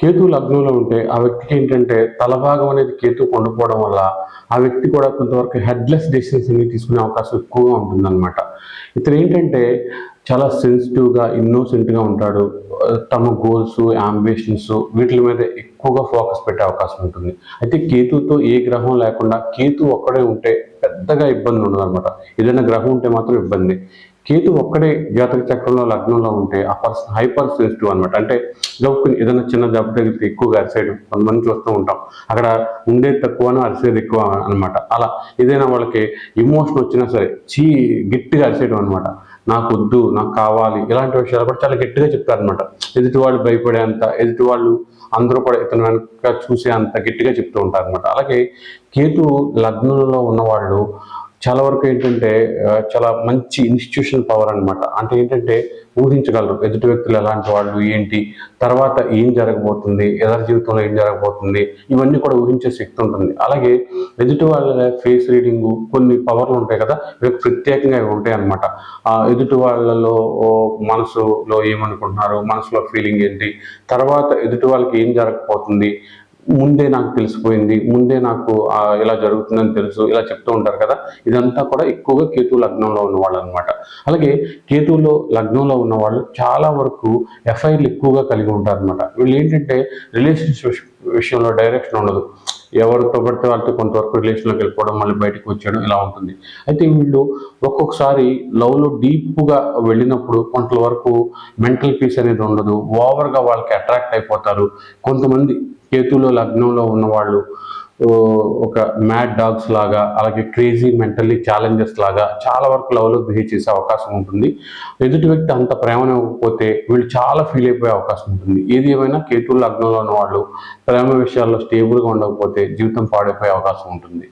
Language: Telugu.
కేతు లగ్నంలో ఉంటే ఆ వ్యక్తికి ఏంటంటే తలభాగం అనేది కేతు కొండిపోవడం వల్ల ఆ వ్యక్తి కూడా కొంతవరకు హెడ్లెస్ డెసిషన్స్ అనేవి తీసుకునే అవకాశం ఎక్కువగా ఉంటుందన్నమాట. ఇతను ఏంటంటే చాలా సెన్సిటివ్గా ఇన్నోసెంట్గా ఉంటాడు. తమ గోల్స్ అంబిషన్స్ వీటి మీద ఎక్కువగా ఫోకస్ పెట్టే అవకాశం ఉంటుంది. అయితే కేతుతో ఏ గ్రహం లేకుండా కేతు ఒక్కడే ఉంటే పెద్దగా ఇబ్బంది ఉండదు అనమాట. ఏదైనా గ్రహం ఉంటే మాత్రం ఇబ్బంది. కేతు ఒక్కడే జాతక చక్రంలో లగ్నంలో ఉంటే ఆ పర్సన్ హైపర్ సెన్సిటివ్ అనమాట. అంటే గబుక్కుని ఏదైనా చిన్న దెబ్బ తగిలితే ఎక్కువగా అరిసేయడం కొంతమంది చూస్తూ ఉంటాం. అక్కడ ఉండేది తక్కువనో అరిసేది ఎక్కువ అనమాట. అలా ఏదైనా వాళ్ళకి ఎమోషన్ వచ్చినా సరే గట్టిగా అరిసేయడం అనమాట. నాకు వద్దు, నాకు కావాలి, ఇలాంటి విషయాలు కూడా చాలా గట్టిగా చెప్తారనమాట. ఎదుటి వాళ్ళు భయపడేంత, ఎదుటి వాళ్ళు అందరూ కూడా ఇతను వెనక చూసే అంత గట్టిగా చెప్తూ ఉంటారు అనమాట. అలాగే కేతు లగ్నంలో ఉన్నవాళ్ళు చాలా వరకు ఏంటంటే చాలా మంచి ఇన్స్టిట్యూషన్ పవర్ అనమాట. అంటే ఏంటంటే ఊహించగలరు ఎదుటి వ్యక్తులు ఎలాంటి వాళ్ళు, ఏంటి, తర్వాత ఏం జరగబోతుంది, ఎవరి జీవితంలో ఏం జరగబోతుంది, ఇవన్నీ కూడా ఊహించే శక్తి ఉంటుంది. అలాగే ఎదుటి వాళ్ళ ఫేస్ రీడింగ్ కొన్ని పవర్లు ఉంటాయి కదా, ఇవి ప్రత్యేకంగా ఉంటాయి అనమాట. ఎదుటి వాళ్ళలో మనసులో ఏమనుకుంటున్నారు, మనసులో ఫీలింగ్ ఏంటి, తర్వాత ఎదుటి వాళ్ళకి ఏం జరగబోతుంది, ముందే నాకు తెలిసిపోయింది, ముందే నాకు ఇలా జరుగుతుందని తెలుసు, ఇలా చెప్తూ ఉంటారు కదా. ఇదంతా కూడా ఎక్కువగా కేతు లగ్నంలో ఉన్నవాళ్ళు అనమాట. అలాగే కేతువులో లగ్నంలో ఉన్నవాళ్ళు చాలా వరకు ఎఫ్ఐఆర్లు ఎక్కువగా కలిగి ఉంటారు అనమాట. వీళ్ళు ఏంటంటే రిలేషన్షిప్ విషయంలో డైరెక్షన్ ఉండదు. ఎవరితో పడితే వాళ్ళతో కొంతవరకు రిలేషన్లోకి వెళ్ళిపోవడం, మళ్ళీ బయటకు వచ్చేయడం ఇలా ఉంటుంది. అయితే వీళ్ళు ఒక్కొక్కసారి లవ్లో డీప్గా వెళ్ళినప్పుడు కొంత వరకు మెంటల్ పీస్ అనేది ఉండదు. ఓవర్గా వాళ్ళకి అట్రాక్ట్ అయిపోతారు. కొంతమంది కేతులో లగ్నంలో ఉన్నవాళ్ళు ఒక మ్యాడ్ డాగ్స్ లాగా, అలాగే క్రేజీ మెంటల్లీ ఛాలెంజెస్ లాగా చాలా వరకు లవ్లో బిహేవ్ చేసే అవకాశం ఉంటుంది. ఎదుటి వ్యక్తి అంత ప్రేమను ఇవ్వకపోతే వీళ్ళు చాలా ఫీల్ అయిపోయే అవకాశం ఉంటుంది. ఏది ఏమైనా కేతువుల లగ్నంలో ఉన్న వాళ్ళు ప్రేమ విషయాల్లో స్టేబుల్గా ఉండకపోతే జీవితం పాడైపోయే అవకాశం ఉంటుంది.